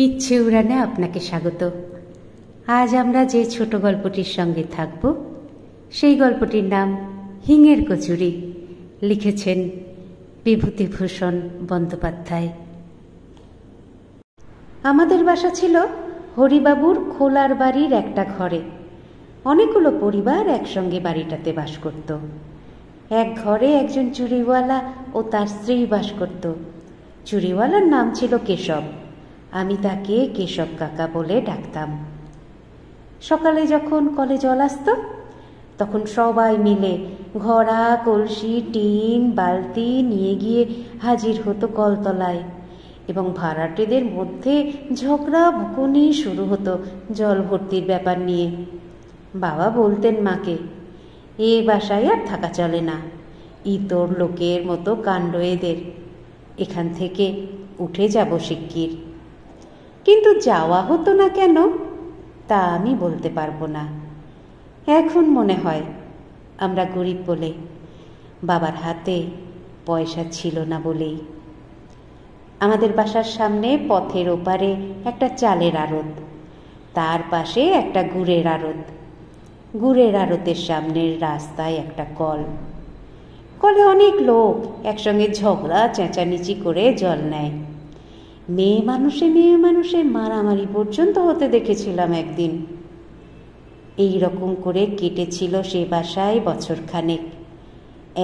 ইচ্ছে উড়ানে আপনাকে স্বাগত। আজ আমরা যে ছোট গল্পটির সঙ্গে থাকব সেই গল্পটির নাম হিঙের কচুরি। লিখেছেন বিভূতিভূষণ বন্দ্যোপাধ্যায়। আমাদের বাসা ছিল হরিবাবুর খোলার বাড়ির একটা ঘরে। অনেকগুলো পরিবার একসঙ্গে বাড়িটাতে বাস করত। এক ঘরে একজন চুড়িওয়ালা ও তার স্ত্রী বাস করত। চুড়িওয়ালার নাম ছিল কেশব। আমি তাকে কেশব কাকা বলে ডাকতাম। সকালে যখন কলে জল আসত তখন সবাই মিলে ঘড়া, কলসি, টিন, বালতি নিয়ে গিয়ে হাজির হতো কলতলায়, এবং ভাড়াটেদের মধ্যে ঝগড়া বকুনি শুরু হতো জল ভর্তির ব্যাপার নিয়ে। বাবা বলতেন মাকে, এ বাসায় আর থাকা চলে না, ইতর লোকের মতো কাণ্ড এদের, এখান থেকে উঠে যাব শিগগির। কিন্তু যাওয়া হতো না কেন তা আমি বলতে পারবো না। এখন মনে হয় আমরা গরিব বলে, বাবার হাতে পয়সা ছিল না বলেই। আমাদের বাসার সামনে পথের ওপারে একটা চালের আড়ত, তার পাশে একটা গুড়ের আড়ত। গুড়ের আড়তের সামনের রাস্তায় একটা কল। কলে অনেক লোক একসঙ্গে ঝগড়া চেঁচামেচি করে জল নেয়। মেয়ে মানুষে মারামারি পর্যন্ত হতে দেখেছিলাম একদিন। এই রকম করে কেটেছিল সে বাসায় বছরখানেক,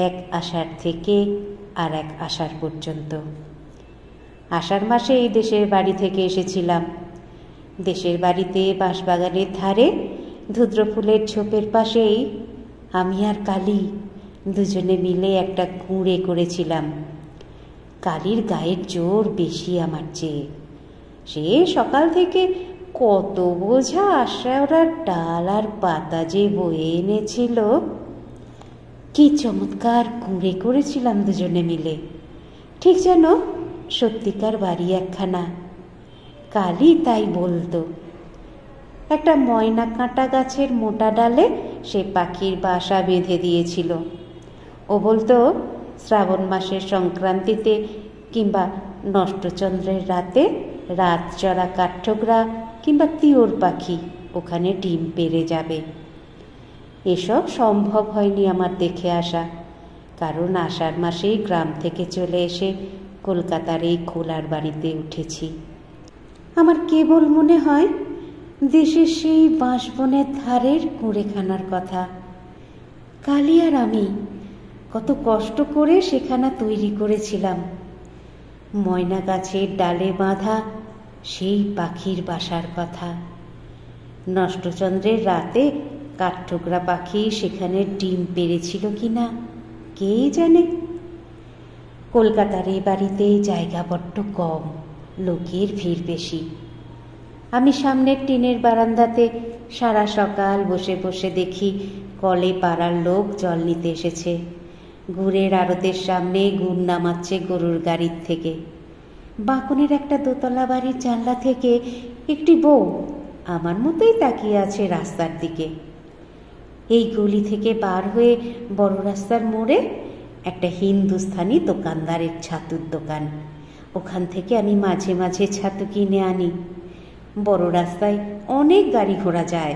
এক আষাঢ় থেকে আর এক আষাঢ় পর্যন্ত। আষাঢ় মাসে এই দেশের বাড়ি থেকে এসেছিলাম। দেশের বাড়িতে বাঁশবাগানের ধারে ধুদ্র ফুলের ঝোপের পাশেই আমি আর কালী দুজনে মিলে একটা কুঁড়ে করেছিলাম। কালীর গায়ের জোর বেশি আমার চেয়ে। সে সকাল থেকে কত বোঝা আশাওড়ার ডাল আর পাতা যে বয়ে এনেছিল। কি চমৎকার কুঁড়ে করেছিলাম দুজনে মিলে, ঠিক যেন সত্যিকার বাড়ি একখানা। কালী তাই বলতো। একটা ময়না কাঁটা গাছের মোটা ডালে সে পাখির বাসা বেঁধে দিয়েছিল। ও বলতো শ্রাবণ মাসের সংক্রান্তিতে কিংবা নষ্টচন্দ্রের রাতে রাত চড়া কাঠঠোকরা কিংবা তিওর পাখি ওখানে ডিম পেড়ে যাবে। এসব সম্ভব হয়নি আমার দেখে আসা, কারণ আষাঢ় মাসেই গ্রাম থেকে চলে এসে কলকাতার এই খোলার বাড়িতে উঠেছি। আমার কেবল মনে হয় দেশের সেই বাঁশবনের ধারের কুঁড়েখানার কথা। কালী আর আমি কত কষ্ট করে সেখানা তৈরি করেছিলাম। ময়না গাছের ডালে বাঁধা সেই পাখির বাসার কথা। নষ্টচন্দ্রের রাতে কাঠঠোকরা পাখি সেখানে ডিম পেড়েছিল কিনা কে জানে। কলকাতার এই বাড়িতে জায়গা বড্ড কম, লোকের ভিড় বেশি। আমি সামনের টিনের বারান্দাতে সারা সকাল বসে বসে দেখি কলে পাড়ার লোক জল নিতে এসেছে। গুড়ের আড়তের সামনে গুড় নামাচ্ছে গরুর গাড়ির থেকে। বাঁকুনের একটা দোতলা বাড়ির জানলা থেকে একটি বউ আমার মতোই তাকিয়ে আছে রাস্তার দিকে। এই গলি থেকে বার হয়ে বড় রাস্তার মোড়ে একটা হিন্দুস্থানি দোকানদারের ছাতুর দোকান। ওখান থেকে আমি মাঝে মাঝে ছাতু কিনে আনি। বড় রাস্তায় অনেক গাড়ি ঘোড়া যায়।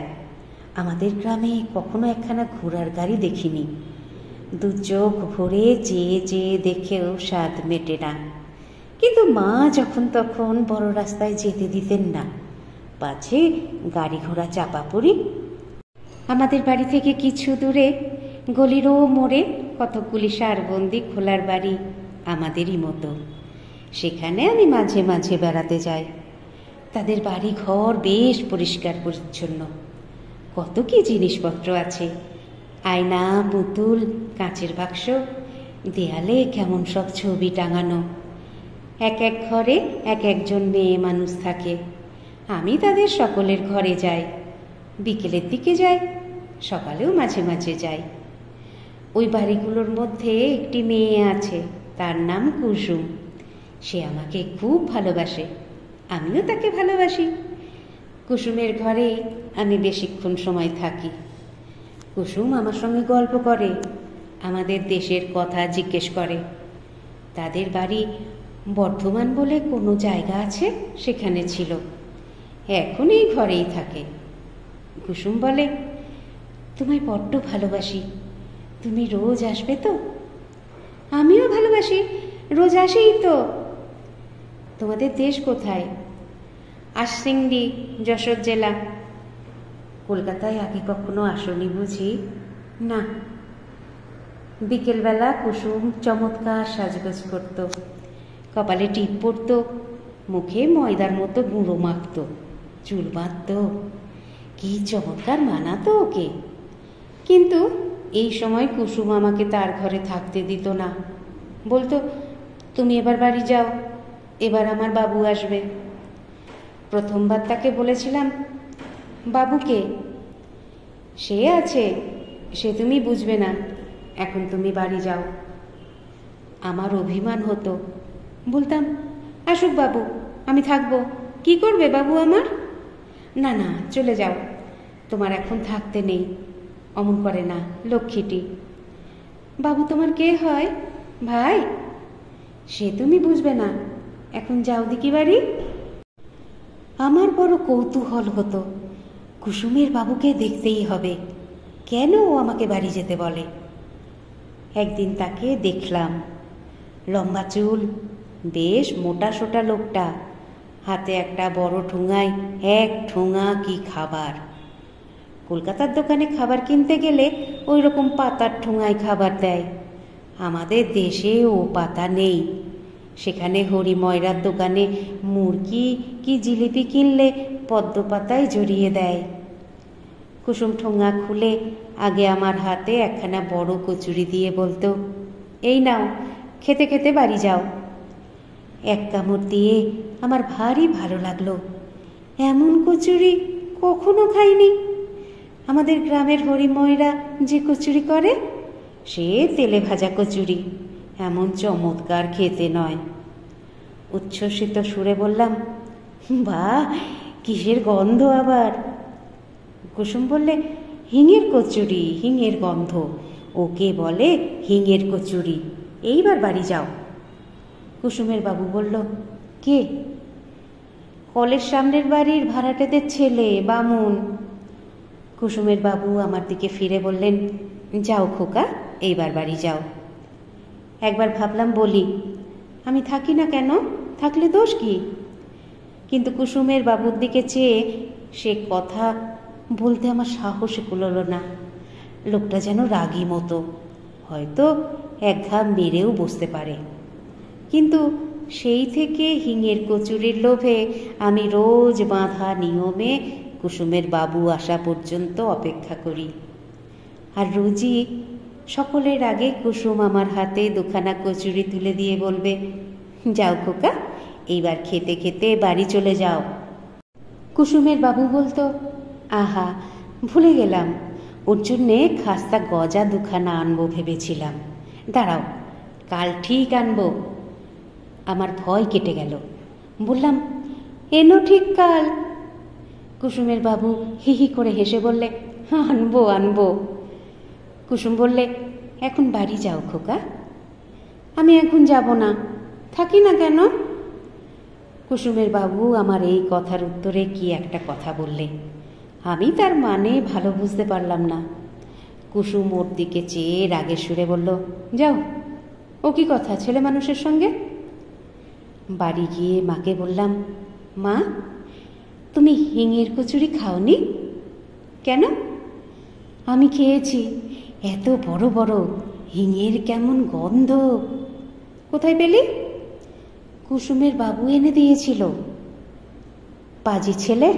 আমাদের গ্রামে কখনো একখানা ঘোড়ার গাড়ি দেখিনি। দু চোখ ভরে চেয়ে চেয়ে দেখেও স্বাদ মেটে না। কিন্তু মা যখন তখন বড় রাস্তায় যেতে দিতেন না, পাছে গাড়ি ঘোড়া চাপা পড়ি। আমাদের বাড়ি থেকে কিছু দূরে গলিরও মোড়ে কতকগুলি সারবন্দি খোলার বাড়ি আমাদেরই মতো। সেখানে আমি মাঝে মাঝে বেড়াতে যাই। তাদের বাড়ি ঘর বেশ পরিষ্কার পরিচ্ছন্ন। কত কি জিনিসপত্র আছে, আয়না, পুতুল, কাঁচের বাক্স, দেয়ালে কেমন সব ছবি টাঙানো। এক এক ঘরে এক একজন মেয়ে মানুষ থাকে। আমি তাদের সকলের ঘরে যাই। বিকেলের দিকে যাই, সকালেও মাঝে মাঝে যাই। ওই বাড়িগুলোর মধ্যে একটি মেয়ে আছে, তার নাম কুসুম। সে আমাকে খুব ভালোবাসে, আমিও তাকে ভালোবাসি। কুসুমের ঘরে আমি বেশিক্ষণ সময় থাকি। কুসুম আমার সঙ্গে গল্প করে, আমাদের দেশের কথা জিজ্ঞেস করে। তাদের বাড়ি বর্ধমান বলে কোনো জায়গা আছে, সেখানে ছিল। এখন এই ঘরেই থাকে। কুসুম বলে, তোমায় বড্ড ভালোবাসি, তুমি রোজ আসবে তো? আমিও ভালোবাসি, রোজ আসেই তো। তোমাদের দেশ কোথায়? আশসিংড়ি, যশোর জেলা। কলকাতায় আগে কখনো আসনি বুঝি? না। বিকেলবেলা কুসুম চমৎকার সাজগোজ করত, কপালে টিপ পরত, মুখে ময়দার মতো গুঁড়ো মাখত, চুল বাঁধত, কি চমৎকার মানাতো ওকে। কিন্তু এই সময় কুসুম আমাকে তার ঘরে থাকতে দিত না। বলতো, তুমি এবার বাড়ি যাও, এবার আমার বাবু আসবে। প্রথমবার তাকে বলেছিলাম, বাবুকে? সে আছে, সে তুমি বুঝবে না, এখন তুমি বাড়ি যাও। আমার অভিমান হতো, বলতাম, আসুক বাবু, আমি থাকবো। কি করবে বাবু আমার? না না, চলে যাও, তোমার এখন থাকতে নেই। অমন করে না, লক্ষ্মীটি। বাবু তোমার কে হয়? ভাই? সে তুমি বুঝবে না, এখন যাও দিকি বাড়ি। আমার বড় কৌতূহল হতো, কুসুমের বাবুকে দেখতেই হবে, কেন ও আমাকে বাড়ি যেতে বলে। একদিন তাকে দেখলাম, লম্বা চুল, বেশ মোটা সোটা লোকটা, হাতে একটা বড় ঠোঙায় এক ঠোঙা কি খাবার। কলকাতার দোকানে খাবার কিনতে গেলে ওই রকম পাতার ঠোঙায় খাবার দেয়। আমাদের দেশে ও পাতা নেই। সেখানে হরিময়রার দোকানে মুরগি কি জিলিপি কিনলে পদ্ম পাতায় জড়িয়ে দেয়। কুসুম ঠোঙা খুলে আগে আমার হাতে একখানা বড় কচুরি দিয়ে বলতো, এই নাও, খেতে খেতে বাড়ি যাও। এক কামড় দিয়ে আমার ভারী ভালো লাগলো। এমন কচুরি কখনো খাইনি। আমাদের গ্রামের হরিময়রা যে কচুরি করে, সে তেলে ভাজা কচুরি, এমন চমৎকার খেতে নয়। উচ্ছ্বসিত সুরে বললাম, বাহ, কিসের গন্ধ আবার? কুসুম বললে, হিঙের কচুরি, হিঙের গন্ধ, ওকে বলে হিঙের কচুরি, এইবার বাড়ি যাও। কুসুমের বাবু বলল, কে? কলের সামনের বাড়ির ভাড়াটেদের ছেলে, বামুন। কুসুমের বাবু আমার দিকে ফিরে বললেন, যাও খোকা, এইবার বাড়ি যাও। একবার ভাবলাম বলি, আমি থাকি না কেন, থাকলে দোষ কি? কিন্তু কুসুমের বাবুর দিকে চেয়ে সে কথা বলতে আমার সাহসে কুলোলো না। লোকটা যেন রাগী মতো, হয়তো এক ঘা মেরেও বসতে পারে। কিন্তু সেই থেকে হিঙের কচুরির লোভে আমি রোজ বাঁধা নিয়মে কুসুমের বাবু আসা পর্যন্ত অপেক্ষা করি। আর রোজই সকলের আগে কুসুম আমার হাতে দুখানা কচুরি তুলে দিয়ে বলবে, যাও খোকা, এইবার খেতে খেতে বাড়ি চলে যাও। কুসুমের বাবু বলতো, আহা, ভুলে গেলাম, ওর জন্যে খাস্তা গজা দুখানা আনবো ভেবেছিলাম, দাঁড়াও, কাল ঠিক আনবো। আমার ভয় কেটে গেল, বললাম, এনো ঠিক কাল। কুসুমের বাবু হি হি করে হেসে বললে, আনবো আনবো। কুসুম বললে, এখন বাড়ি যাও খোকা। আমি এখন যাব না, থাকি না কেন? কুসুমের বাবু আমার এই কথার উত্তরে কি একটা কথা বললে, আমি তার মানে ভালো বুঝতে পারলাম না। কুসুম ওর দিকে চেয়ে রাগের সুরে বলল, যাও, ও কি কথা ছেলে মানুষের সঙ্গে? বাড়ি গিয়ে মাকে বললাম, মা, তুমি হিঙের কচুরি খাওনি কেন? আমি খেয়েছি, এত বড় বড়, হিঙের কেমন গন্ধ। কোথায় পেলি? কুসুমের বাবু এনে দিয়েছিল। পাজি ছেলে,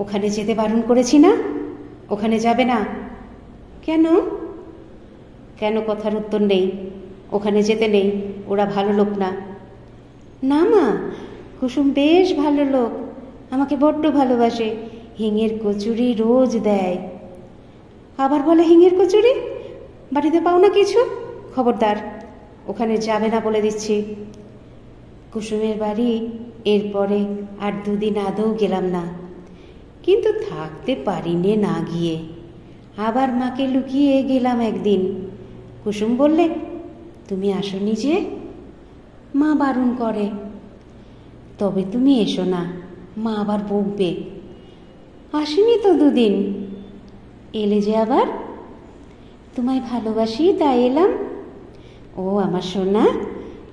ওখানে যেতে বারণ করেছি না? ওখানে যাবে না। কেন? কেন কথার উত্তর নেই, ওখানে যেতে নেই, ওরা ভালো লোক না। না মা, কুসুম বেশ ভালো লোক, আমাকে বড্ড ভালোবাসে, হিঙের কচুরি রোজ দেয়। আবার বলে হিঙের কচুরি? বাড়িতে পাও না কিছু? খবরদার, ওখানে যাবে না বলে দিচ্ছি। কুসুমের বাড়ি এরপরে আর দুদিন আদৌ গেলাম না, কিন্তু থাকতে পারিনে না গিয়ে। আবার মাকে লুকিয়ে গেলাম একদিন। কুসুম বললে, তুমি আসনি যে? মা বারণ করে। তবে তুমি এসো না, মা আবার বকবে। আসিনি তো দুদিন, এলে যে আবার। তোমায় ভালোবাসি তাই এলাম। ও আমার সোনা,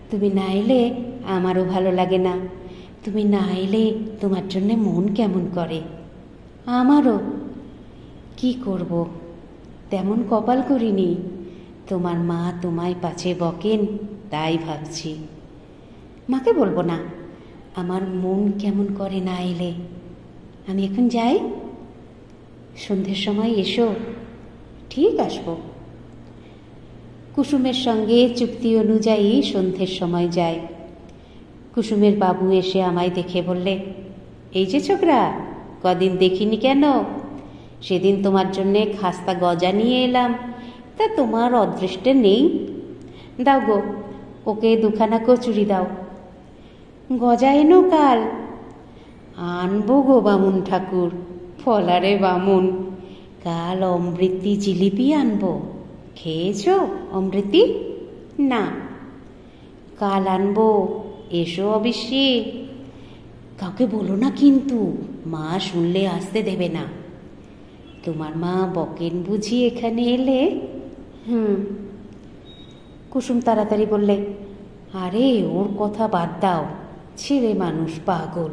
তুমি না এলে আমারও ভালো লাগে না। তুমি না এলে তোমার জন্যে মন কেমন করে। আমারও। কি করব, তেমন কপাল করিনি। তোমার মা তোমায় পাছে বকেন তাই ভাবছি। মাকে বলবো না, আমার মন কেমন করে না এলে। আমি এখন যাই, সন্ধ্যের সময় এসো। ঠিক আসবো। কুসুমের সঙ্গে চুক্তি অনুযায়ী সন্ধ্যের সময় যায়। কুসুমের বাবু এসে আমায় দেখে বললে, এই যে ছোকরা, কদিন দেখিনি কেন? সেদিন তোমার জন্যে খাস্তা গজা নিয়ে এলাম, তা তোমার অদৃষ্টে নেই। দাও গো, ওকে দুখানা কচুরি দাও। গজা এনো কাল। আনবো গো বামুন ঠাকুর, ফলারে বামুন। কাল অমৃতি জিলিপি আনবো। খেয়েছ অমৃতি? না। কাল আনবো, এসো অবশ্যই। কাউকে বলো না কিন্তু, মা শুনলে আসতে দেবে না। তোমার মা বকেন বুঝি এখানে এলে? কুসুম তাড়াতাড়ি বললে, আরে ওর কথা বাদ দাও, ছেলে মানুষ পাগল,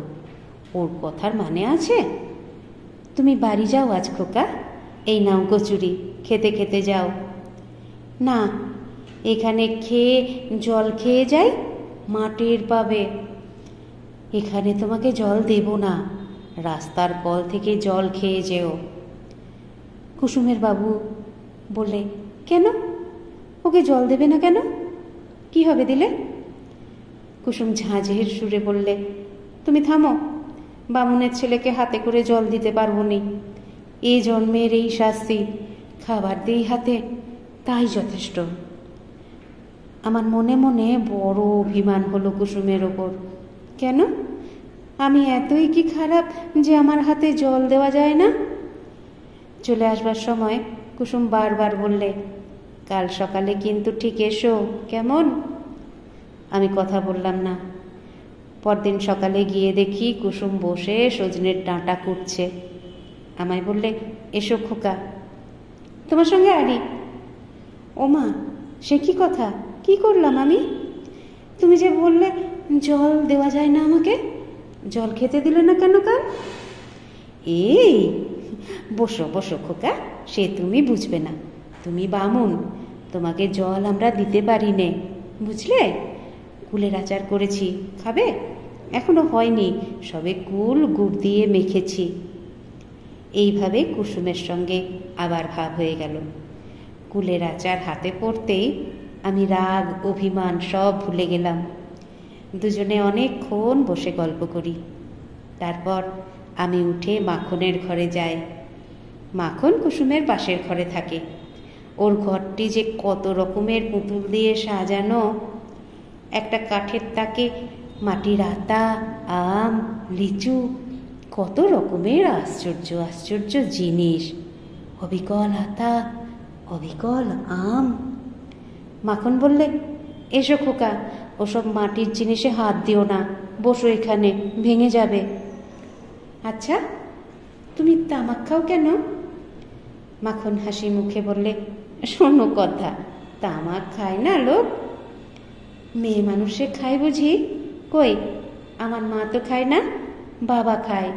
ওর কথার মানে আছে? তুমি বাড়ি যাও আজ খোকা, এই নাও কচুরি, খেতে খেতে যাও। না, এখানে খেয়ে জল খেয়ে যাই, মা টের পাবে। এখানে তোমাকে জল দেব না, রাস্তার কল থেকে জল খেয়ে যেও। কুসুমের বাবু বললে, কেন? ওকে জল দেবে না কেন? কি হবে দিলে? কুসুম ঝাঁঝের সুরে বললে, তুমি থামো, বামুনের ছেলেকে হাতে করে জল দিতে পারবো নি। এ জন্মের এই শাস্তি, খাবার দিই হাতে, তাই যথেষ্ট। আমার মনে মনে বড় অভিমান হলো কুসুমের ওপর। কেন? আমি এতই কি খারাপ যে আমার হাতে জল দেওয়া যায় না? চলে আসবার সময় কুসুম বারবার বললে, কাল সকালে কিন্তু ঠিক এসো, কেমন? আমি কথা বললাম না। পরদিন সকালে গিয়ে দেখি কুসুম বসে সজনের ডাঁটা কুটছে। আমায় বললে, এসো খোকা, তোমার সঙ্গে আরি। ও মা, সে কি কথা? কি করলাম আমি? তুমি যে বললে জল দেওয়া যায় না আমাকে, জল খেতে দিলে না কেন কাল? এই বসো বসো খোকা, সে তুমি বুঝবে না, তুমি বামুন, তোমাকে জল আমরা দিতে পারি নে, বুঝলে? কুলের আচার করেছি, খাবে? এখনো হয়নি, সবে কুল গুড় দিয়ে মেখেছি। এইভাবে কুসুমের সঙ্গে আবার ভাব হয়ে গেল। কুলের আচার হাতে পড়তেই আমি রাগ অভিমান সব ভুলে গেলাম। দুজনে অনেকক্ষণ বসে গল্প করি। তারপর আমি উঠে মাখনের ঘরে যাই। মাখন কুসুমের পাশের ঘরে থাকে। ওর ঘরটি যে কত রকমের পুতুল দিয়ে সাজানো, একটা কাঠের তাকে মাটির আতা, আম, লিচু, কত রকমের আশ্চর্য আশ্চর্য জিনিস। অবিকল আতা, অবিকল আম। মাখন বললে, এসো খোকা, ওসব মাটির জিনিসে হাত দিও না, বসো এখানে, ভেঙে যাবে। আচ্ছা, তুমি তামাক খাও কেন? মাখন হাসি মুখে বললে, শোনো কথা, তামাক খায় না লোক। মেয়ে মানুষে খায় বুঝি? কই, আমার মা তো খায় না, বাবা খায়।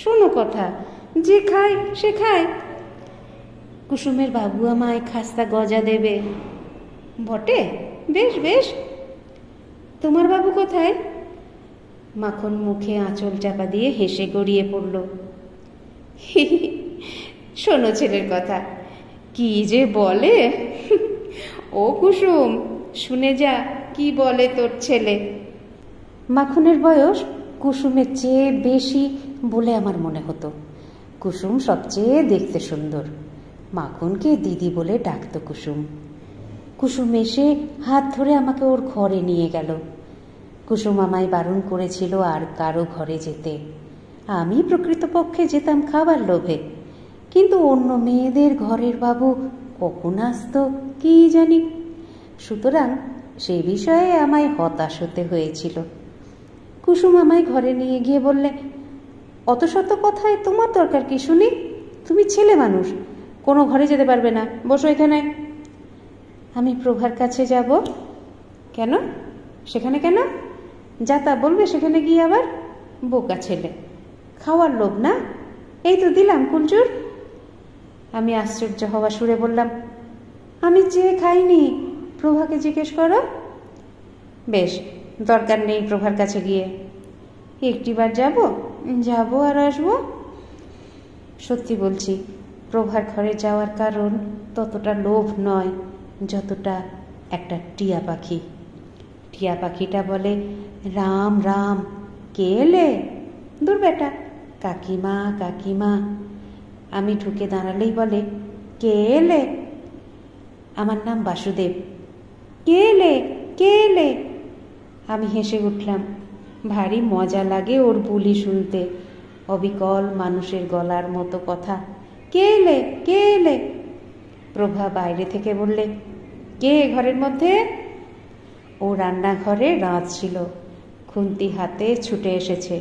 শোনো কথা, যে খায় সে খায়। কুসুমের বাবু আমায় খাস্তা গজা দেবে। বটে, বেশ বেশ। তোমার বাবু কোথায়? মাখন মুখে আঁচল চাপা দিয়ে হেসে গড়িয়ে পড়ল। শোনো ছেলের কথা, কি যে বলে। ও কুসুম, শুনে যা কি বলে তোর ছেলে। মাখনের বয়স কুসুমের চেয়ে বেশি বলে আমার মনে হতো। কুসুম সবচেয়ে দেখতে সুন্দর। মাখনকে দিদি বলে ডাকত কুসুম। কুসুম এসে হাত ধরে আমাকে ওর ঘরে নিয়ে গেল। কুসুম আমায় বারণ করেছিল আর কারো ঘরে যেতে। আমি প্রকৃতপক্ষে যেতাম খাবার লোভে, কিন্তু অন্য মেয়েদের ঘরের বাবু কখন আসতো কি জানি। সুতরাং সে বিষয়ে আমায় হতাশ হতে হয়েছিল। কুসুম আমায় ঘরে নিয়ে গিয়ে বললে, অত শত কথায় তোমার দরকার কি শুনি? তুমি ছেলে মানুষ, কোনো ঘরে যেতে পারবে না, বসো এখানে। আমি প্রভার কাছে যাব। কেন? সেখানে কেন? যা তা বলবে সেখানে গিয়ে আবার? বোকা ছেলে, খাওয়ার লোভ না? এই তো দিলাম কুলচুর। আমি আশ্চর্য হওয়া সুরে বললাম, আমি চেয়ে খাইনি, প্রভাকে জিজ্ঞেস করো। বেশ, দরকার নেই প্রভার কাছে গিয়ে। একটিবার যাব আর আসবো। সত্যি বলছি, প্রভার ঘরে যাওয়ার কারণ ততটা লোভ নয় যতটা একটা টিয়া পাখি। টিয়া পাখিটা বলে, রাম রাম, কে এলে? দূর বেটা, কাকিমা কাকিমা। আমি ঢুকে দাঁড়ালেই বলে, কে এলে? আমার নাম বাসুদেব। কে এলে, কে এলে? আমি হেসে উঠলাম। ভারী মজা লাগে ওর বুলি শুনতে, অবিকল মানুষের গলার মতো কথা। কে এলে, কে এলে? প্রভা বাইরে থেকে বললে, কে ঘরের মধ্যে? ও রান্নাঘরে রাঁধছিল, খুন্তি হাতে ছুটে এসেছে,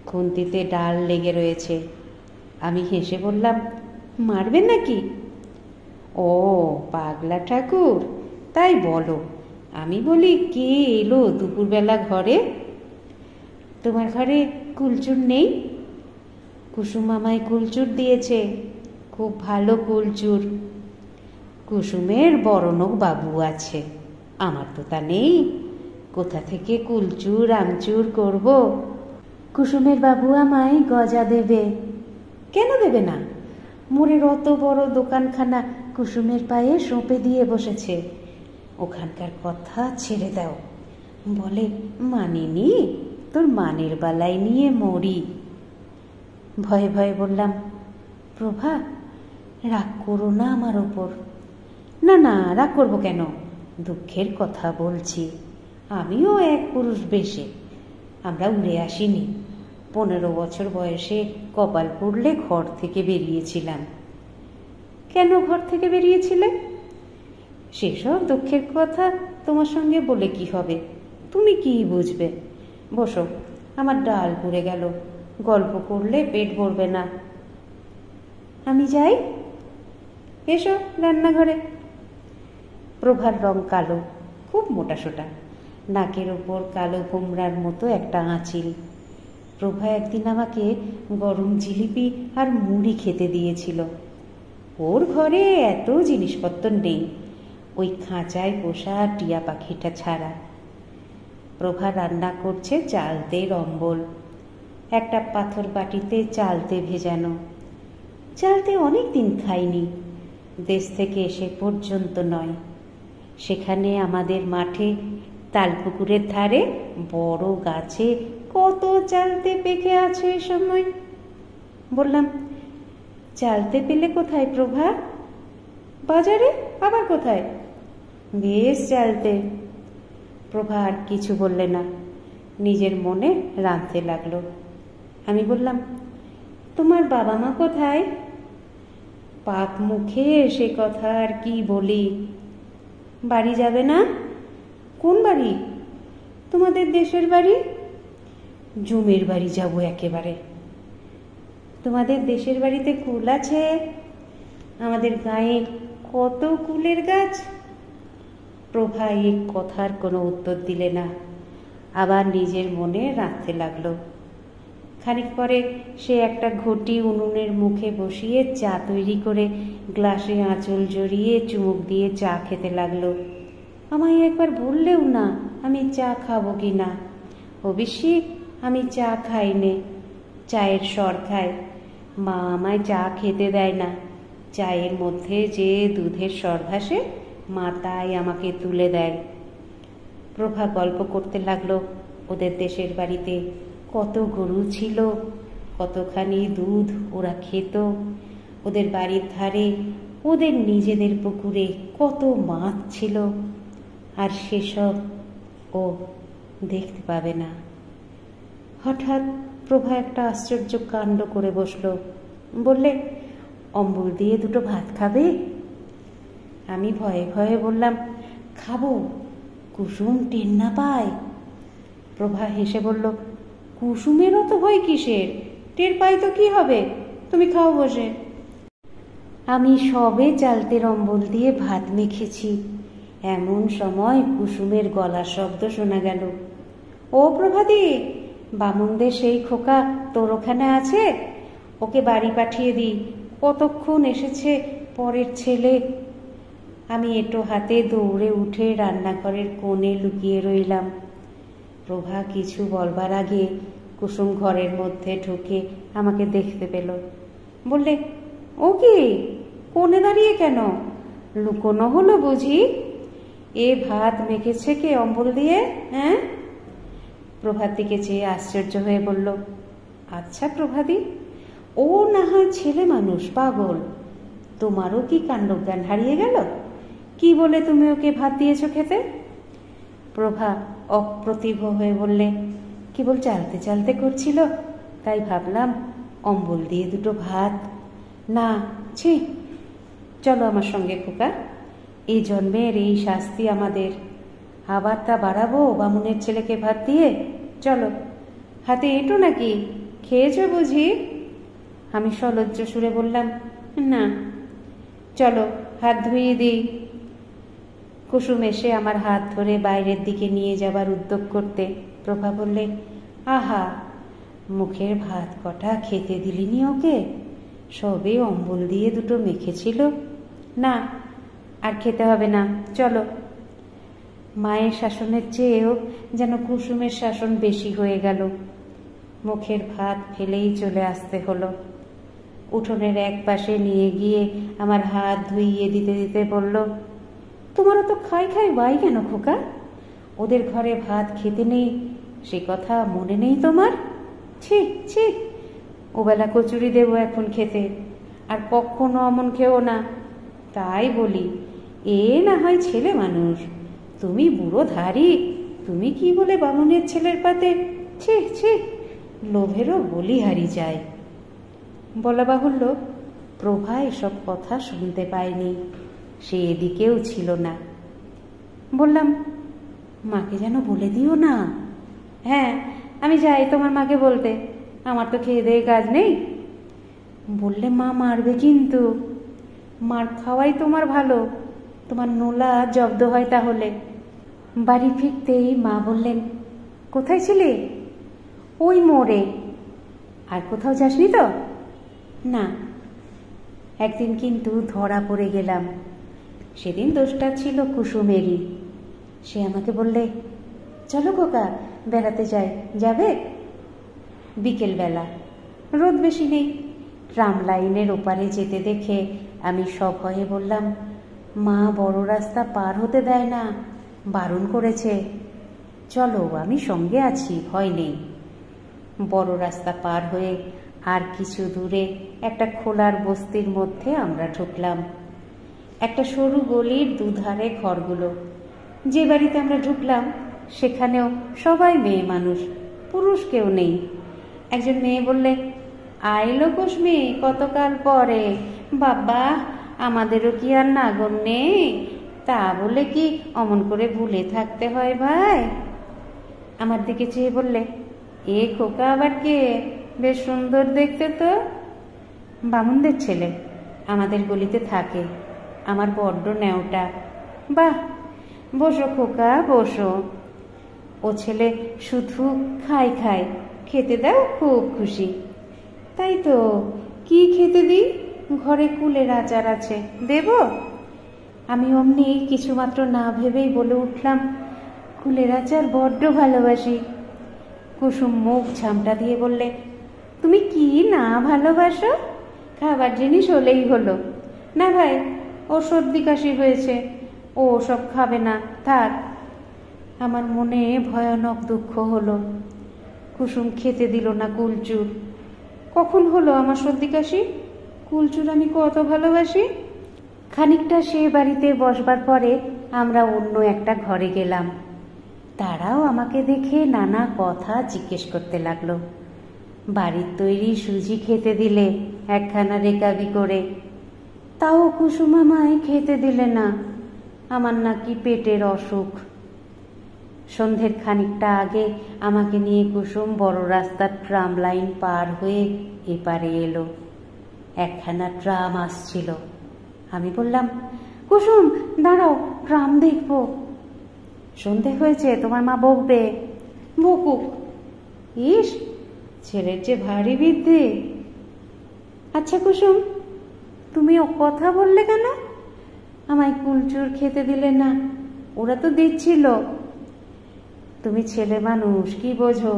খুন্তিতে ডাল লেগে রয়েছে। আমি হেসে বললাম, মারবেন নাকি? ও পাগলা ঠাকুর, তাই বলো। আমি বলি, কে এলো দুপুরবেলা ঘরে? তোমার ঘরে কুলচুর নেই? কুসুম আমায় কুলচুর দিয়েছে, খুব ভালো কুলচুর। কুসুমের বড়নক বাবু আছে, আমার তো তা নেই। কোথা থেকে কুলচুর আমচুর করব? কুসুমের বাবু আমায় গজা দেবে। কেন দেবে না? মোড়ের অত বড় দোকানখানা কুসুমের পায়ে সঁপে দিয়ে বসেছে। ওখানকার কথা ছেড়ে দাও। বলে, মানিনি, তোর মানের বালাই নিয়ে মরি। ভয়ে ভয়ে বললাম, প্রভা, রাগ করো না আমার ওপর। না না, রাগ করবো কেন? দুঃখের কথা বলছি। আমিও এক পুরুষ বেশে, আমরা উড়ে আসিনি। 15 বছর বয়সে কপাল পড়লে ঘর থেকে বেরিয়েছিলাম। কেন ঘর থেকে বেরিয়েছিলে? সেসব দুঃখের কথা তোমার সঙ্গে বলে কি হবে, তুমি কি বুঝবে। বসো, আমার ডাল পুড়ে গেল, গল্প করলে পেট ভরবে না। আমি যাই? এসো রান্নাঘরে। প্রভার রং কালো, খুব মোটাসোটা, নাকের ওপর কালো কুমড়ার মতো একটা আঁচিল। প্রভা একদিন আমাকে গরম জিলিপি আর মুড়ি খেতে দিয়েছিল। ওর ঘরে এত জিনিসপত্র নেই, ওই খাঁচায় পোষা টিয়া পাখিটা ছাড়া। প্রভা রান্না করছে চালতের অম্বল, একটা পাথর বাটিতে চালতে ভেজানো। চালতে অনেক দিন খাইনি, দেশ থেকে এসে পর্যন্ত নয়। সেখানে আমাদের মাঠে তালপুকুরের ধারে বড় গাছে কত চালতে পেকে আছে এ সময়। বললাম, চালতে পেলে কোথায় প্রভা? বাজারে। আবার কোথায়? বেশ চালতে। প্রভা আর কিছু বললে না, নিজের মনে রাঁধতে লাগলো। আমি বললাম, তোমার বাবা মা কোথায়? পাক মুখে সে কথা আর কি বলি। বাড়ি যাবে না? কোন বাড়ি? তোমাদের দেশের বাড়ি। জমের বাড়ি যাব একেবারে। তোমাদের দেশের বাড়িতে কুল আছে? আমাদের গায়ে কত কুলের গাছ। প্রভা এই কথার কোনো উত্তর দিলে না, আবার নিজের মনে রাঁধতে লাগলো। খানিক পরে সে একটা ঘটি উনুনের মুখে বসিয়ে চা তৈরি করে গ্লাসে আঁচল জড়িয়ে চুমুক দিয়ে চা খেতে লাগলো। আমায় একবার বললেও না আমি চা খাবো কি না। অবশ্যই আমি চা খাই নে, চায়ের স্বর খাই। মা আমায় চা খেতে দেয় না। চায়ের মধ্যে যে দুধের স্বর ভাসে, মা তাই আমাকে তুলে দেয়। প্রভা গল্প করতে লাগলো ওদের দেশের বাড়িতে কত গরু ছিল, কতখানি দুধ ওরা খেত। ওদের বাড়ির ধারে ওদের নিজেদের পুকুরে কত মাছ ছিল, আর সেসব ও দেখতে পাবে না। হঠাৎ প্রভা একটা আশ্চর্য কাণ্ড করে বসলো। বললে, অম্বল দিয়ে দুটো ভাত খাবে? আমি ভয়ে ভয়ে বললাম, খাবো, কুসুম টের না পায়। প্রভা হেসে বলল, কুসুমের অত ভয় কিসের? টের পাই তো কি হবে, তুমি খাও বসে। আমি সবে চালতের অম্বল দিয়ে ভাত মেখেছি, এমন সময় কুসুমের গলার শব্দ শোনা গেল। ও প্রভাতী, বামুনদের সেই খোকা তোর ওখানে আছে? ওকে বাড়ি পাঠিয়ে দিই, কতক্ষণ এসেছে পরের ছেলে। আমি এঁটো হাতে দৌড়ে উঠে রান্নাঘরের কোণে লুকিয়ে রইলাম। প্রভা কিছু বলবার আগে কুসুম ঘরের মধ্যে ঢুকে আমাকে দেখতে পেল। বললে, ও কি, কোণে দাঁড়িয়ে কেন? লুকোনো হলো বুঝি? এ ভাত মেখেছে কে অম্বল দিয়ে? হ্যাঁ? প্রভার দিকে চেয়ে আশ্চর্য হয়ে বলল, আচ্ছা প্রভাতী, ও না হয় ছেলে মানুষ, পাগল, তোমারও কি কাণ্ডজ্ঞান হারিয়ে গেল? কি বলে তুমি ওকে ভাত দিয়েছ খেতে? প্রভা অপ্রতিভ হয়ে বললে, কেবল চালতে চালতে করছিল, তাই ভাবলাম অম্বল দিয়ে দুটো ভাত। না, ছি, চলো আমার সঙ্গে খোকা, এই জন্মের এই শাস্তি আমাদের, আবার তা বাড়াবো বামুনের ছেলেকে ভাত দিয়ে? চলো। হাতে এঁটো নাকি? খেয়েছ বুঝি? আমি সলজ্জ সুরে বললাম, না। চলো হাত ধুইয়ে দিই। কুসুম এসে আমার হাত ধরে বাইরের দিকে নিয়ে যাবার উদ্যোগ করতে প্রভা বললে, আহা, মুখের ভাত কটা খেতে দিলিনি ওকে? সবে অম্বল দিয়ে দুটো মেখেছিল। না, আর খেতে হবে না, চলো। মায়ের শাসনের চেয়েও যেন কুসুমের শাসন বেশি হয়ে গেল। মুখের ভাত ফেলেই চলে আসতে হলো। উঠোনের এক পাশে নিয়ে গিয়ে আমার হাত ধুইয়ে দিতে দিতে বলল, তোমারও তো খাই খাই বাই কেন খোকা? ওদের ঘরে ভাত খেতে নেই, সে কথা মনে নেই তোমার? ছি ছি, ওবেলা কচুরি দেবো এখন খেতে, আর কখনো অমন খেও না। তাই বলি, এ না হয় ছেলে মানুষ, তুমি বুড়ো ধারি, তুমি কি বলে বামুনের ছেলের পাতে? ছি ছি, লোভেরও বলিহারি যায়। বলা বাহুল্য, প্রভা এসব কথা শুনতে পায়নি, সে এদিকেও ছিল না। বললাম, মাকে যেন বলে দিও না। হ্যাঁ, আমি যাই তোমার মাকে বলতে, আমার তো খেয়ে দেয়ে কাজ নেই। বললে মা মারবে কিন্তু। মার খাওয়াই তোমার ভালো, তোমার নোলা জব্দ হয় তাহলে। বাড়ি ফিরতেই মা বললেন, কোথায় ছিলে? ওই মোড়ে। আর কোথাও যাসনি তো? না। একদিন কিন্তু ধরা পড়ে গেলাম। সেদিন দোষটা ছিল কুসুমেরই। সে আমাকে বললে, চলো খোকা, বেড়াতে যাই, যাবে? বিকেলবেলা, রোদ বেশি নেই, ট্রাম লাইনের ওপারে যেতে দেখে আমি সভয়ে বললাম, মা বড় রাস্তা পার হতে দেয় না, বারণ করেছে। চলো, আমি সঙ্গে আছি, ভয় নেই। বড় রাস্তা পার হয়ে আর কিছু দূরে একটা খোলার বস্তির মধ্যে আমরা ঢুকলাম। একটা সরু গলির দুধারে ঘরগুলো। যে বাড়িতে আমরা ঢুকলাম সেখানেও সবাই মেয়ে মানুষ, পুরুষ কেউ নেই। একজন মেয়ে বললে, আইলো কুসমি, কতকাল পরে, বাবা আমাদেরও কি আর নাগর নেই? তা বলে কি অমন করে ভুলে থাকতে হয় ভাই? আমার দিকে চেয়ে বললে, এ খোকা আবার কে? বেশ সুন্দর দেখতে তো। বামুনদের ছেলে, আমাদের গলিতে থাকে, আমার বড্ড ন্যাওটা। বাহ, বসো খোকা, বসো। ও ছেলে শুধু খাই খাই, খেতে দাও, খুব খুশি। তাই তো, কি খেতে দিই? ঘরে কুলের আচার আছে, দেব? আমি অমনি কিছুমাত্র না ভেবেই বলে উঠলাম, কুলের আচার বড্ড ভালোবাসি। কুসুম মুখ ঝামটা দিয়ে বললে, তুমি কি না ভালোবাসো? খাবার জিনিস হলেই হলো। না ভাই, ও সর্দি কাশি হয়েছে, ও সব খাবে না, থাক। আমার মনে ভয়ানক দুঃখ হলো। কুসুম খেতে দিল না কুলচুর। কখন হলো আমার সর্দি কাশি? কুলচুর আমি কত ভালোবাসি। খানিকটা সে বাড়িতে বসবার পরে আমরা অন্য একটা ঘরে গেলাম। তারাও আমাকে দেখে নানা কথা জিজ্ঞেস করতে লাগলো। বাড়ির তৈরি সুজি খেতে দিলে একখানা রেকাবি করে, তাও কুসুম আমায় খেতে দিলে না। আমার নাকি পেটের অসুখ। সন্ধ্যের খানিকটা আগে আমাকে নিয়ে কুসুম বড় রাস্তার ট্রাম লাইন পার হয়ে এপারে এলো। একখানা ট্রাম আসছিল। আমি বললাম, কুসুম দাঁড়াও, ট্রাম দেখব। সন্ধে হয়েছে, তোমার মা বকবে। বকুক, ইস ছেলের যে ভারী বৃদ্ধি। আচ্ছা কুসুম, তুমি ও কথা বললে কেন? আমায় কুলচুর খেতে দিলে না, ওরা তো দিচ্ছিল। তুমি ছেলে মানুষ, কি বোঝো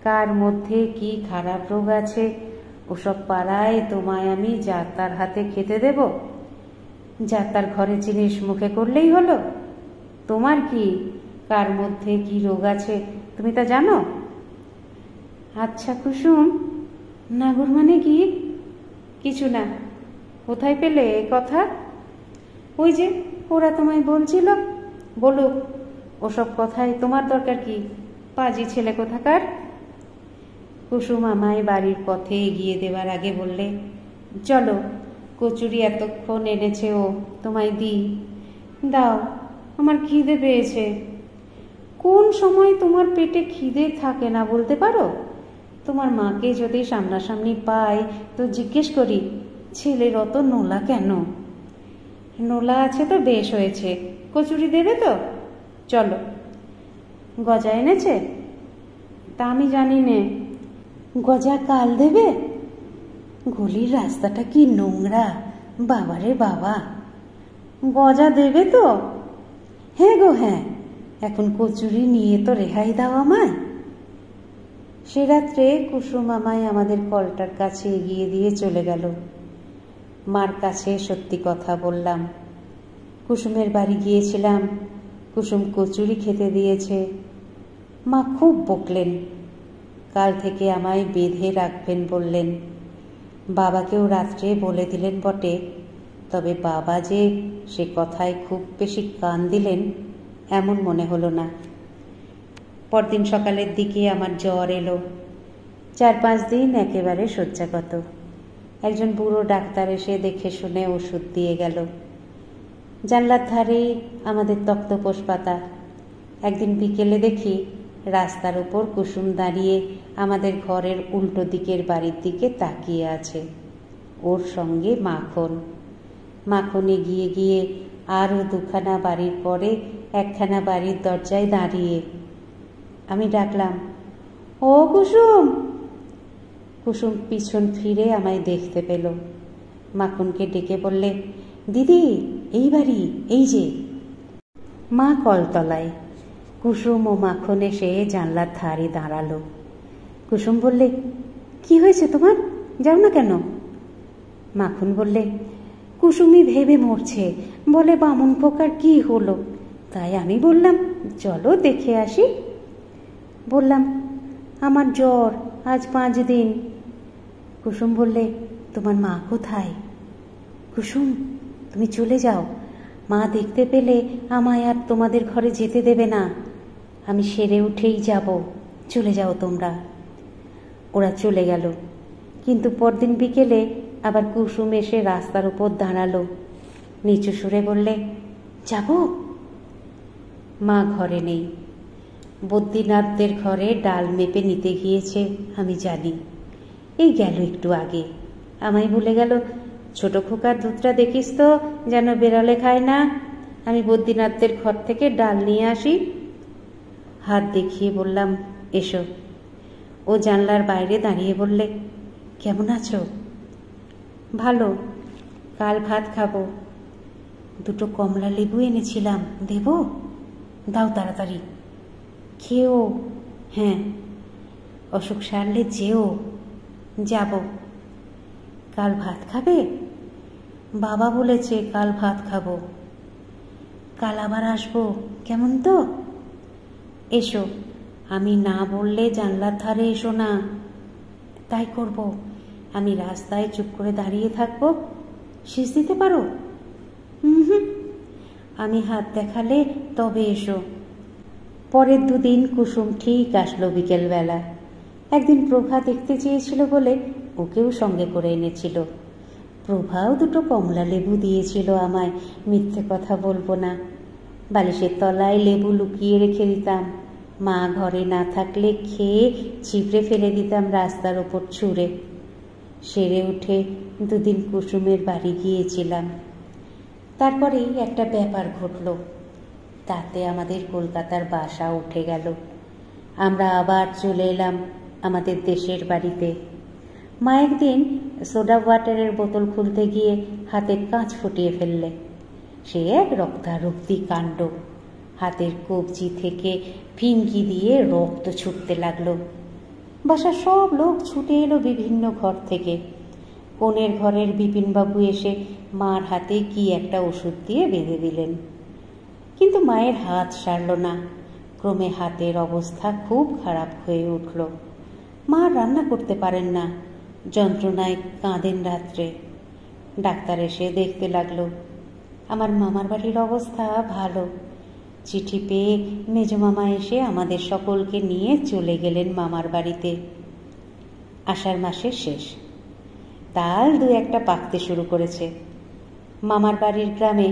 কার মধ্যে কি খারাপ রোগ আছে? ওসব পাড়ায় তোমায় আমি যাতার হাতে খেতে দেব? যাতার ঘরে জিনিস মুখে করলেই হলো? তোমার কি কার মধ্যে কি রোগ আছে তুমি তা জানো? আচ্ছা কুসুম, নাগর মানে কি? কিছু না। কোথায় পেলে এ কথা? ওই যে ওরা তোমায় বলছিল। বলুক, ওসব কথায় তোমার দরকার কি? পাজি ছেলে কোথাকার। কুসুম আমায় বাড়ির পথে এগিয়ে দেবার আগে বললে, চলো, কচুরি এতক্ষণ এনেছে ও, তোমায় দিই। দাও, আমার খিদে পেয়েছে। কোন সময় তোমার পেটে খিদে থাকে না বলতে পারো? তোমার মাকে যদি সামনাসামনি পাই তো জিজ্ঞেস করি, ছেলের অত নোলা কেন? নোলা আছে তো বেশ হয়েছে। কচুরি দেবে তো? চলো। গজা এনেছে? তা আমি জানি নে। গজা কাল দেবে? গলির রাস্তাটা কি নোংরা, বাবারে বাবা। গজা দেবে তো? হ্যাঁ গো হ্যাঁ, এখন কচুরি নিয়ে তো রেহাই দাও আমায়। সে রাত্রে কুসুম আমায় আমাদের কলটার কাছে এগিয়ে দিয়ে চলে গেল। মার কাছে সত্যি কথা বললাম। কুসুমের বাড়ি গিয়েছিলাম, কুসুম কচুরি খেতে দিয়েছে। মা খুব বকলেন। কাল থেকে আমায় বেঁধে রাখবেন বললেন। বাবাকেও রাত্রে বলে দিলেন বটে, তবে বাবা যে সে কথায় খুব বেশি কান দিলেন এমন মনে হলো না। পরদিন সকালের দিকে আমার জ্বর এলো। 4-5 দিন একেবারে শয্যাগত। একজন বুড়ো ডাক্তার এসে দেখে শুনে ওষুধ দিয়ে গেল। জানলার ধারেই আমাদের তক্তপোষ পাতা। একদিন বিকেলে দেখি রাস্তার উপর কুসুম দাঁড়িয়ে আমাদের ঘরের উল্টো দিকের বাড়ির দিকে তাকিয়ে আছে। ওর সঙ্গে মাখন। মাখন এগিয়ে গিয়ে আরও 2খানা বাড়ির পরে একখানা বাড়ির দরজায় দাঁড়িয়ে। আমি ডাকলাম, ও কুসুম। কুসুম পিছন ফিরে আমায় দেখতে পেল। মাখনকে ডেকে বললে, দিদি এই বাড়ি, এই যে। মা কলতলায়। কুসুম ও মাখন এসে জানলার ধারে দাঁড়ালো। কুসুম বললে, কি হয়েছে তোমার, যাও না কেন? মাখন বললে, কুসুমি ভেবে মরছে, বলে বামুন পোকার কি হলো, তাই আমি বললাম চলো দেখে আসি। বললাম, আমার জ্বর, আজ 5 দিন। কুসুম বললে, তোমার মা কোথায়? কুসুম, তুমি চলে যাও, মা দেখতে পেলে আমায় আর তোমাদের ঘরে যেতে দেবে না। আমি সেরে উঠেই যাব, চলে যাও তোমরা। ওরা চলে গেল। কিন্তু পরদিন বিকেলে আবার কুসুম এসে রাস্তার উপর দাঁড়ালো। নিচু সুরে বললে, যাব? মা ঘরে নেই। বদ্রীনাথদের ঘরে ডাল মেপে নিতে গিয়েছে, আমি জানি। এই গেল একটু আগে। আমায় বলে গেল, ছোট খোকার দুধটা দেখিস তো যেন বেড়ালে খায় না। আমি বদ্রীনাথদের ঘর থেকে ডাল নিয়ে আসি। হাত দেখিয়ে বললাম, এসো। ও জানলার বাইরে দাঁড়িয়ে বললে, কেমন আছো? ভালো। কাল ভাত খাবো। 2 কমলা লেবু এনেছিলাম, দেব? দাও তাড়াতাড়ি। খেও। হ্যাঁ। অসুখ সারলে যেও। যাব। কাল ভাত খাবে? বাবা বলেছে কাল ভাত খাবো। কাল আবার আসবো, কেমন তো? এসো। আমি না বললে জানলার ধারে এসো না। তাই করব। আমি রাস্তায় চুপ করে দাঁড়িয়ে থাকবো, শীষ দিতে পারো? হুম। আমি হাত দেখালে তবে এসো। পরের 2 দিন কুসুম ঠিক আসলো বিকেলবেলা। একদিন প্রভা দেখতে চেয়েছিল বলে ওকেও সঙ্গে করে এনেছিল। প্রভাও 2 কমলা লেবু দিয়েছিল আমায়, মিথ্যে কথা বলবো না। বালিশের তলায় লেবু লুকিয়ে রেখে দিতাম। মা ঘরে না থাকলে খেয়ে ছিপড়ে ফেলে দিতাম রাস্তার ওপর ছুঁড়ে। সেরে উঠে দুদিন কুসুমের বাড়ি গিয়েছিলাম। তারপরেই একটা ব্যাপার ঘটল, তাতে আমাদের কলকাতার বাসা উঠে গেল। আমরা আবার চলে এলাম আমাদের দেশের বাড়িতে। মা একদিন সোডা ওয়াটারের বোতল খুলতে গিয়ে হাতের কাঁচ ফুটিয়ে ফেললে। সে এক রক্তারক্তি কাণ্ড। হাতের কবজি থেকে ফিনকি দিয়ে রক্ত ছুটতে লাগলো। বাসার সব লোক ছুটে এলো বিভিন্ন ঘর থেকে। কোণের ঘরের বিপিনবাবু এসে মার হাতে কি একটা ওষুধ দিয়ে বেঁধে দিলেন, কিন্তু মায়ের হাত সারল না। ক্রমে হাতের অবস্থা খুব খারাপ হয়ে উঠল। মা রান্না করতে পারেন না, যন্ত্রণায় কাঁদেন রাত্রে। ডাক্তার এসে দেখতে লাগলো। আমার মামার বাড়ির অবস্থা ভালো। চিঠি পেয়ে মেজমামা এসে আমাদের সকলকে নিয়ে চলে গেলেন মামার বাড়িতে। আষাঢ় মাসের শেষ। তাল দু একটা পাকতে শুরু করেছে। মামার বাড়ির গ্রামে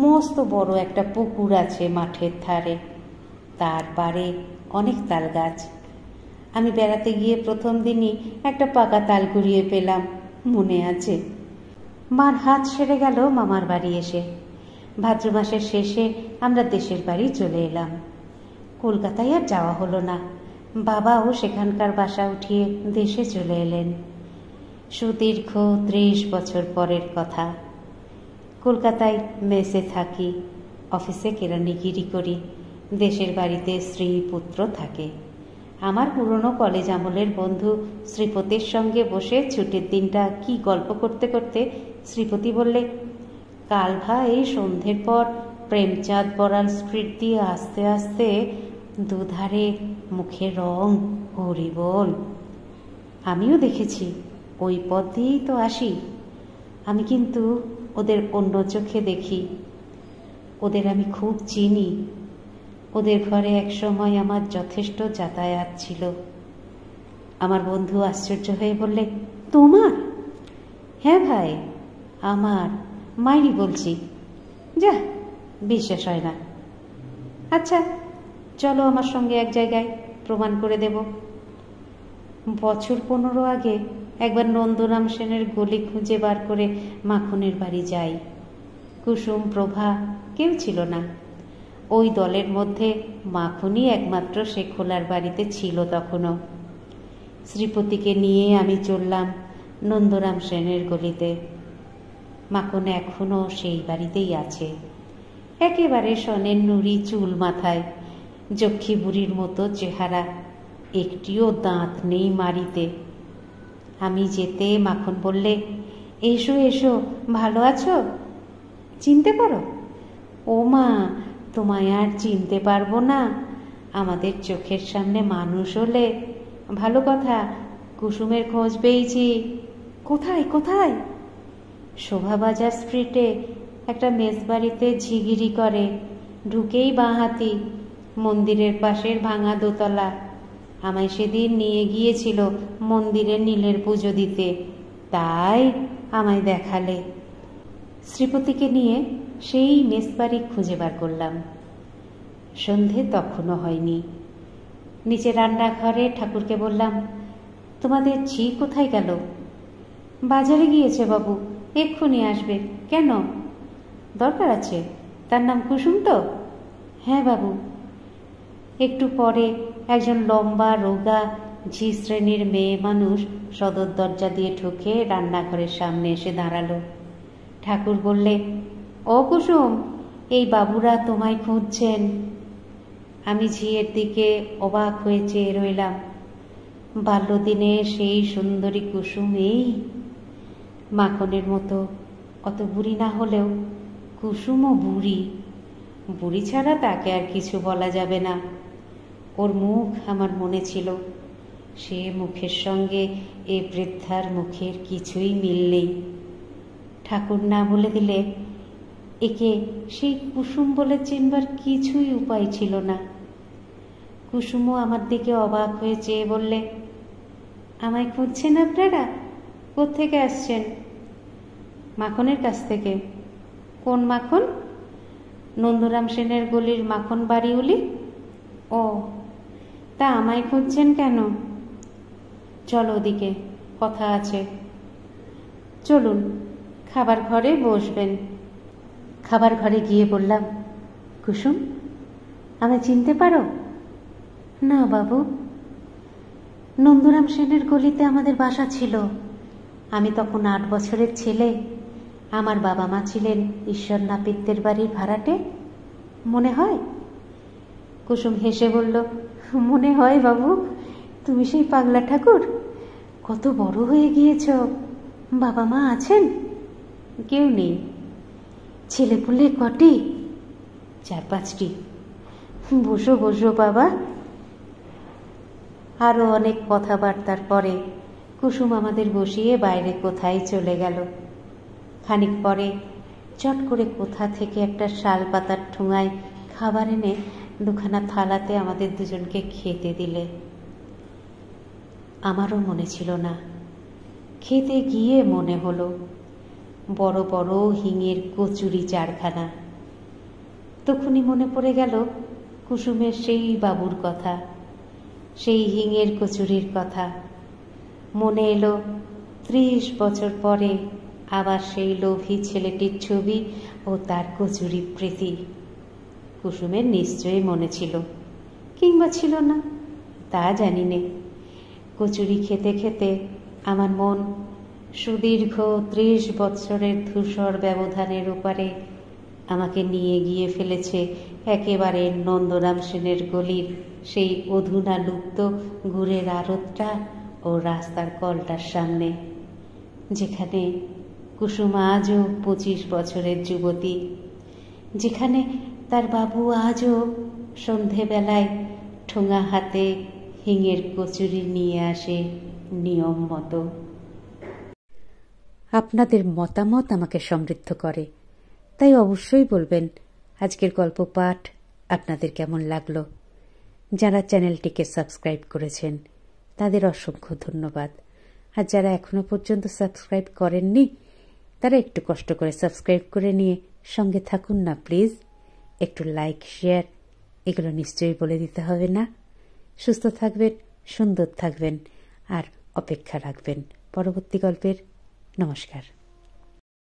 মস্ত বড় একটা পুকুর আছে মাঠের ধারে। তার পারে অনেক তাল গাছ। আমি বেড়াতে গিয়ে প্রথম দিনই একটা পাকা তাল কুড়িয়ে পেলাম, মনে আছে। মার হাত সেরে গেল মামার বাড়ি এসে। ভাদ্র মাসের শেষে আমরা দেশের বাড়ি চলে এলাম। কলকাতায় আর যাওয়া হলো না। বাবাও সেখানকার বাসা উঠিয়ে দেশে চলে এলেন। সুদীর্ঘ 30 বছর পরের কথা। কলকাতায় মেসে থাকি, অফিসে কেরানিগিরি করি। দেশের বাড়িতে স্ত্রী পুত্র থাকে। আমার পুরনো কলেজ আমলের বন্ধু শ্রীপতির সঙ্গে বসে ছুটির দিনটা কি গল্প করতে করতে শ্রীপতি বললে, কাল ভাই সন্ধ্যের পর প্রেমচাঁদ বড়াল স্ট্রিট দিয়ে আস্তে আস্তে দুধারে মুখের রং হরিবোল। আমিও দেখেছি, ওই পথ দিয়েই তো আসি। আমি কিন্তু ওদের অন্য চোখে দেখি। ওদের আমি খুব চিনি। ওদের ঘরে একসময় আমার যথেষ্ট যাতায়াত ছিল। আমার বন্ধু আশ্চর্য হয়ে বললে, তোমার? হ্যাঁ ভাই, আমার। মাইরি বলছি। যা, বিশ্বাস হয় না। আচ্ছা চলো আমার সঙ্গে এক জায়গায়, প্রমাণ করে দেব। বছর 15 আগে একবার নন্দরাম সেনের গলি খুঁজে বার করে মাখনের বাড়ি যাই। কুসুম, প্রভা কেউ ছিল না। ওই দলের মধ্যে মাখনই একমাত্র সে খোলার বাড়িতে ছিল তখনও। শ্রীপতিকে নিয়ে আমি চললাম নন্দরাম সেনের গলিতে। মাখন এখনো সেই বাড়িতেই আছে। একেবারে সনের নুড়ি চুল মাথায়, যক্ষী বুড়ির মতো চেহারা, একটিও দাঁত নেই মাড়িতে। আমি যেতে মাখন বললে, এসো এসো, ভালো আছো? চিনতে পারো? ও মা, তোমায় আর চিনতে পারবো না? আমাদের চোখের সামনে মানুষ হলে ভালো কথা। কুসুমের খোঁজ পেয়েছি। কোথায় কোথায়? শোভাবাজার স্ট্রিটে একটা মেসবাড়িতে ঝিগিরি করে, ঢুকেই বাঁহাতি, মন্দিরের পাশের ভাঙা দোতলা। আমায় সেদিন নিয়ে গিয়েছিল মন্দিরে নীলের পুজো দিতে, তাই আমায় দেখালে। শ্রীপতিকে নিয়ে সেই মেসবাড়ি খুঁজে বার করলাম। সন্ধে তখনও হয়নি। নিচে রান্নাঘরে ঠাকুরকে বললাম, তোমাদের ঝি কোথায় গেল? বাজারে গিয়েছে বাবু, এক্ষুনি আসবে। কেন? দরকার আছে। তার নাম কুসুম তো? হ্যাঁ বাবু। একটু পরে একজন লম্বা রোগা ঝি শ্রেণীর মেয়ে মানুষ সদর দরজা দিয়ে ঢুকে রান্নাঘরের সামনে এসে দাঁড়ালো। ঠাকুর বললে, ও কুসুম, এই বাবুরা তোমায় খুঁজছেন। আমি ঝিয়ের দিকে অবাক হয়ে চেয়ে রইলাম। বাল্যদিনে সেই সুন্দরী কুসুম এই। মাখনের মতো অত বুড়ি না হলেও কুসুমও বুড়ি। বুড়ি ছাড়া তাকে আর কিছু বলা যাবে না। ওর মুখ আমার মনে ছিল। সে মুখের সঙ্গে এ বৃদ্ধার মুখের কিছুই মিল নেই। ঠাকুর না বলে দিলে একে সেই কুসুম বলে চিনবার কিছুই উপায় ছিল না। কুসুমও আমার দিকে অবাক হয়ে চেয়ে বললে, আমায় খুঁজছেন আপনারা? কোত্থেকে আসছেন? মাখনের কাছ থেকে। কোন মাখন? নন্দরাম সেনের গলির মাখন বাড়িউলি? ও, তা আমায় খুঁজছেন কেন? চলো ওদিকে, কথা আছে। চলুন, খাবার ঘরে বসবেন। খাবার ঘরে গিয়ে বললাম, কুসুম, আমায় চিনতে পারো? না বাবু। নন্দরাম সেনের গলিতে আমাদের বাসা ছিল। আমি তখন 8 বছরের ছেলে। আমার বাবা মা ছিলেন ঈশ্বর নাপিতের বাড়ির ভাড়াটে। মনে হয়? কুসুম হেসে বলল, মনে হয় বাবু, তুমি সেই পাগলা ঠাকুর। কত বড় হয়ে গিয়েছ। বাবা মা আছেন? কেউ নেই। ছেলেপুলে কটি? 4-5টি। বসো বসো বাবা। আরো অনেক কথাবার্তার পরে কুসুম আমাদের বসিয়ে বাইরে কোথায় চলে গেল। খানিক পরে চট করে কোথা থেকে একটা শাল পাতার ঠোঙায় খাবার এনে 2খানা থালাতে আমাদের দুজনকে খেতে দিলে। আমারও মনে ছিল না। খেতে গিয়ে মনে হলো বড় বড় হিঙের কচুরি 4খানা। তখনই মনে পড়ে গেল কুসুমের সেই বাবুর কথা, সেই হিঙের কচুরির কথা। মনে এলো 30 বছর পরে আবার সেই লোভী ছেলেটির ছবি ও তার কচুরি প্রীতি। কুসুমের নিশ্চয়ই মনে ছিল, কিংবা ছিল না, তা জানি নে। কচুরি খেতে খেতে আমার মন সুদীর্ঘ 30 বছরের ধূসর ব্যবধানের ওপারে আমাকে নিয়ে গিয়ে ফেলেছে একেবারে নন্দরাম সেনের গলির সেই অধুনা লুপ্ত গুড়ের আড়তটা ও রাস্তার কলটার সামনে, যেখানে কুসুম আজও 25 বছরের যুবতী, যেখানে তার বাবু আজও সন্ধেবেলায় ঠোঙা হাতে হিঙের কচুরি নিয়ে আসে নিয়ম মতো। আপনাদের মতামত আমাকে সমৃদ্ধ করে, তাই অবশ্যই বলবেন আজকের গল্প পাঠ আপনাদের কেমন লাগলো। যারা চ্যানেলটিকে সাবস্ক্রাইব করেছেন তাদের অসংখ্য ধন্যবাদ। আর যারা এখনো পর্যন্ত সাবস্ক্রাইব করেননি তারা একটু কষ্ট করে সাবস্ক্রাইব করে নিয়ে সঙ্গে থাকুন না প্লিজ। একটু লাইক, শেয়ার এগুলো নিশ্চয়ই বলে দিতে হবে না? সুস্থ থাকবেন, সুন্দর থাকবেন আর অপেক্ষা রাখবেন পরবর্তী গল্পের। নমস্কার।